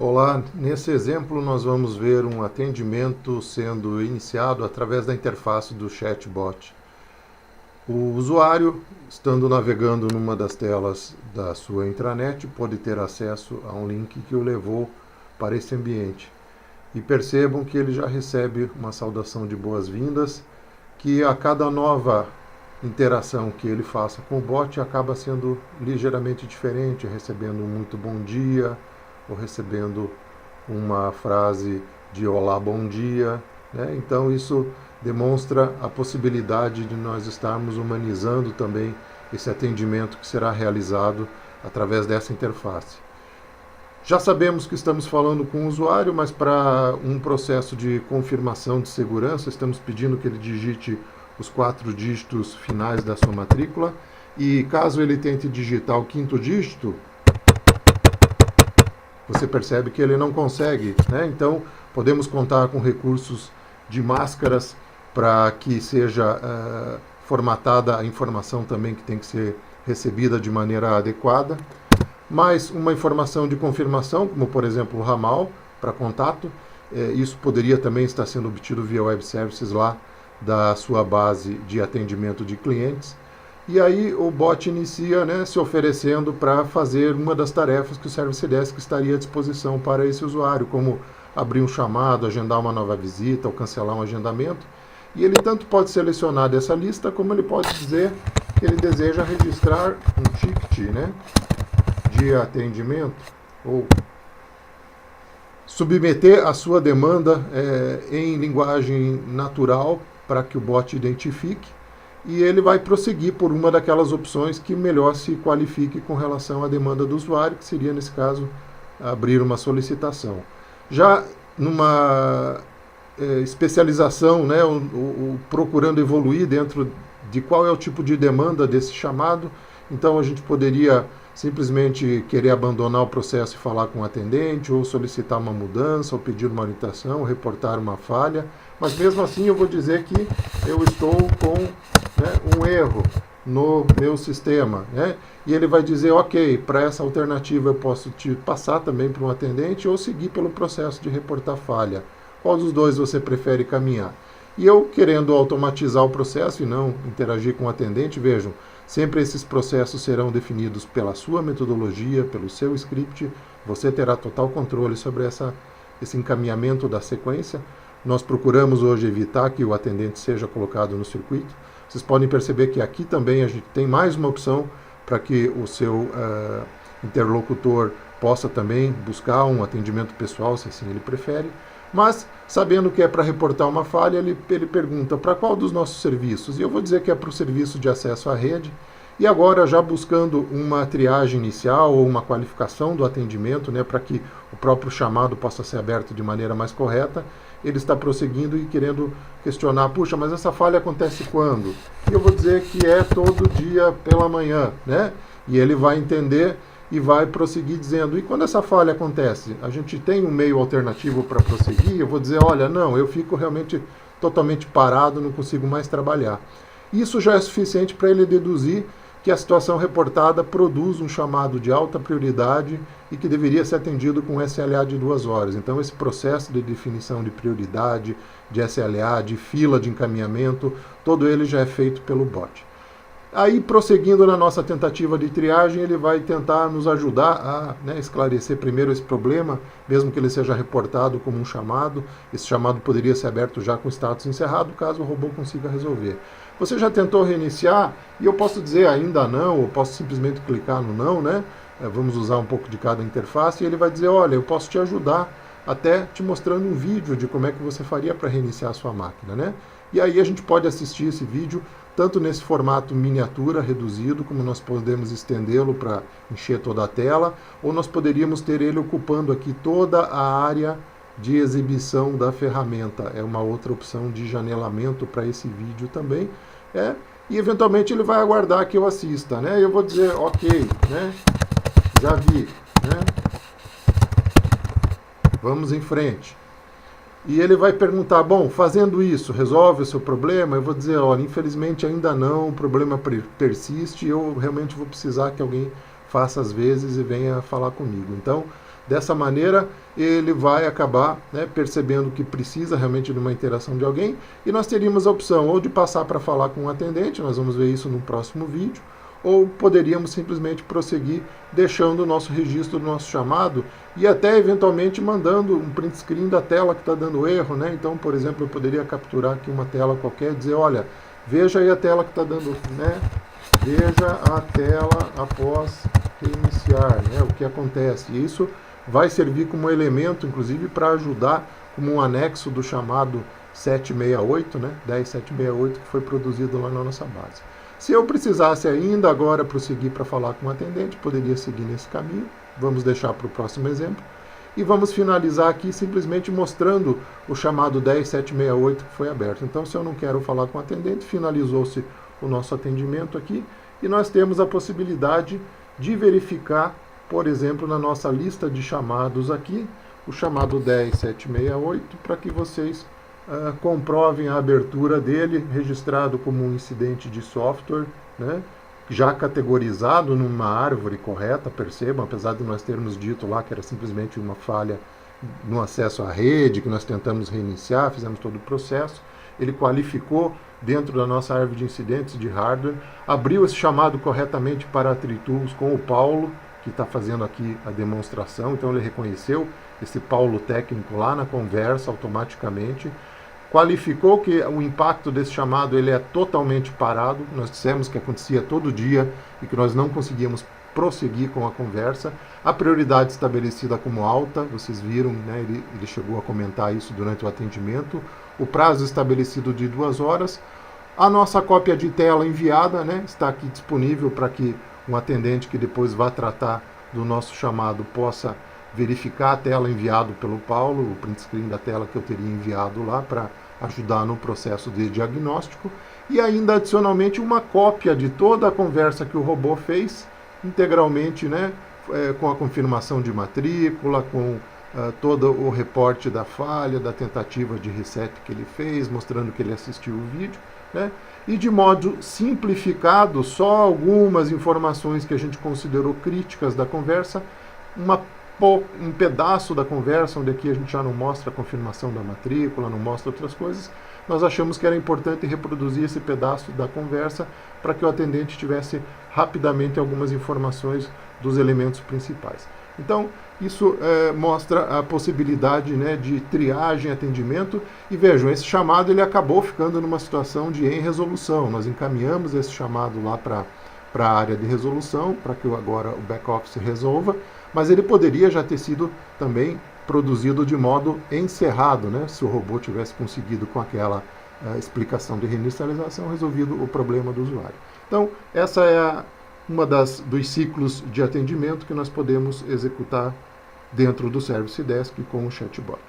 Olá, nesse exemplo nós vamos ver um atendimento sendo iniciado através da interface do chatbot. O usuário, estando navegando numa das telas da sua intranet, pode ter acesso a um link que o levou para esse ambiente. E percebam que ele já recebe uma saudação de boas-vindas, que a cada nova interação que ele faça com o bot acaba sendo ligeiramente diferente, recebendo um muito bom dia, ou recebendo uma frase de olá, bom dia, né? Então isso demonstra a possibilidade de nós estarmos humanizando também esse atendimento que será realizado através dessa interface. Já sabemos que estamos falando com o usuário, mas para um processo de confirmação de segurança, estamos pedindo que ele digite os 4 dígitos finais da sua matrícula, e caso ele tente digitar o 5º dígito, você percebe que ele não consegue, né? Então, podemos contar com recursos de máscaras para que seja formatada a informação também que tem que ser recebida de maneira adequada. Mais uma informação de confirmação, como por exemplo o ramal para contato. Isso poderia também estar sendo obtido via web services lá da sua base de atendimento de clientes. E aí o bot inicia, né, se oferecendo para fazer uma das tarefas que o Service Desk estaria à disposição para esse usuário, como abrir um chamado, agendar uma nova visita ou cancelar um agendamento. E ele tanto pode selecionar dessa lista, como ele pode dizer que ele deseja registrar um ticket, né, de atendimento, ou submeter a sua demanda em linguagem natural para que o bot identifique. E ele vai prosseguir por uma daquelas opções que melhor se qualifique com relação à demanda do usuário, que seria, nesse caso, abrir uma solicitação. Já numa especialização, né, procurando evoluir dentro de qual é o tipo de demanda desse chamado, então a gente poderia simplesmente querer abandonar o processo e falar com o atendente, ou solicitar uma mudança, ou pedir uma orientação, ou reportar uma falha, mas mesmo assim eu vou dizer que eu estou com, né, um erro no meu sistema, né? E ele vai dizer, ok, para essa alternativa eu posso te passar também para um atendente ou seguir pelo processo de reportar falha. Qual dos dois você prefere caminhar? E eu, querendo automatizar o processo e não interagir com o atendente, vejam, sempre esses processos serão definidos pela sua metodologia, pelo seu script, você terá total controle sobre esse encaminhamento da sequência. Nós procuramos hoje evitar que o atendente seja colocado no circuito. Vocês podem perceber que aqui também a gente tem mais uma opção para que o seu interlocutor possa também buscar um atendimento pessoal, se assim ele prefere. Mas, sabendo que é para reportar uma falha, ele pergunta para qual dos nossos serviços. E eu vou dizer que é para o serviço de acesso à rede. E agora, já buscando uma triagem inicial ou uma qualificação do atendimento, né, para que o próprio chamado possa ser aberto de maneira mais correta, ele está prosseguindo e querendo questionar, puxa, mas essa falha acontece quando? E eu vou dizer que é todo dia pela manhã, né? E ele vai entender e vai prosseguir dizendo, e quando essa falha acontece, a gente tem um meio alternativo para prosseguir? Eu vou dizer, olha, não, eu fico realmente totalmente parado, não consigo mais trabalhar. Isso já é suficiente para ele deduzir que a situação reportada produz um chamado de alta prioridade e que deveria ser atendido com SLA de 2 horas. Então, esse processo de definição de prioridade, de SLA, de fila de encaminhamento, todo ele já é feito pelo bot. Aí, prosseguindo na nossa tentativa de triagem, ele vai tentar nos ajudar a, né, esclarecer primeiro esse problema, mesmo que ele seja reportado como um chamado. Esse chamado poderia ser aberto já com status encerrado, caso o robô consiga resolver. Você já tentou reiniciar? E eu posso dizer ainda não, ou posso simplesmente clicar no não, né? Vamos usar um pouco de cada interface, e ele vai dizer, olha, eu posso te ajudar, até te mostrando um vídeo de como é que você faria para reiniciar a sua máquina, né? E aí a gente pode assistir esse vídeo tanto nesse formato miniatura reduzido, como nós podemos estendê-lo para encher toda a tela, ou nós poderíamos ter ele ocupando aqui toda a área de exibição da ferramenta. É uma outra opção de janelamento para esse vídeo também. E eventualmente ele vai aguardar que eu assista, né? Eu vou dizer, ok, né? Já vi, né? Vamos em frente. E ele vai perguntar, bom, fazendo isso, resolve o seu problema? Eu vou dizer, olha, infelizmente ainda não, o problema persiste, eu realmente vou precisar que alguém faça às vezes e venha falar comigo. Então, Dessa maneira, ele vai acabar, né, percebendo que precisa realmente de uma interação de alguém, e nós teríamos a opção ou de passar para falar com o atendente, nós vamos ver isso no próximo vídeo, ou poderíamos simplesmente prosseguir deixando o nosso registro do nosso chamado e até eventualmente mandando um print screen da tela que está dando erro, né? Então, por exemplo, eu poderia capturar aqui uma tela qualquer e dizer, olha, veja aí a tela que está dando, né? Veja a tela após reiniciar, né? O que acontece. E isso vai servir como elemento, inclusive, para ajudar como um anexo do chamado 768, né? 10768, que foi produzido lá na nossa base. Se eu precisasse ainda agora prosseguir para falar com o atendente, poderia seguir nesse caminho. Vamos deixar para o próximo exemplo. E vamos finalizar aqui simplesmente mostrando o chamado 10768 que foi aberto. Então, se eu não quero falar com o atendente, finalizou-se o nosso atendimento aqui. E nós temos a possibilidade de verificar, por exemplo, na nossa lista de chamados aqui, o chamado 10768, para que vocês comprovem a abertura dele, registrado como um incidente de software, né, já categorizado numa árvore correta, percebam, apesar de nós termos dito lá que era simplesmente uma falha no acesso à rede, que nós tentamos reiniciar, fizemos todo o processo, ele qualificou dentro da nossa árvore de incidentes de hardware, abriu esse chamado corretamente para a TreeTools com o Paulo, que está fazendo aqui a demonstração, então ele reconheceu esse Paulo técnico lá na conversa automaticamente, qualificou que o impacto desse chamado ele é totalmente parado, nós dissemos que acontecia todo dia e que nós não conseguíamos prosseguir com a conversa, a prioridade estabelecida como alta, vocês viram, né, ele chegou a comentar isso durante o atendimento, o prazo estabelecido de 2 horas, a nossa cópia de tela enviada, né, está aqui disponível para que um atendente que depois vá tratar do nosso chamado possa verificar a tela enviada pelo Paulo, o print screen da tela que eu teria enviado lá para ajudar no processo de diagnóstico, e ainda adicionalmente uma cópia de toda a conversa que o robô fez, integralmente, né, com a confirmação de matrícula, com todo o reporte da falha, da tentativa de reset que ele fez, mostrando que ele assistiu o vídeo, né, e de modo simplificado, só algumas informações que a gente considerou críticas da conversa, um pedaço da conversa, onde aqui a gente já não mostra a confirmação da matrícula, não mostra outras coisas, nós achamos que era importante reproduzir esse pedaço da conversa para que o atendente tivesse rapidamente algumas informações dos elementos principais. Então, isso mostra a possibilidade, né, de triagem, atendimento, e vejam, esse chamado ele acabou ficando numa situação de em resolução, nós encaminhamos esse chamado lá para a área de resolução, para que agora o back-office resolva, mas ele poderia já ter sido também produzido de modo encerrado, né? Se o robô tivesse conseguido, com aquela explicação de reinicialização, resolvido o problema do usuário. Então, essa é uma dos ciclos de atendimento que nós podemos executar dentro do Service Desk com o chatbot.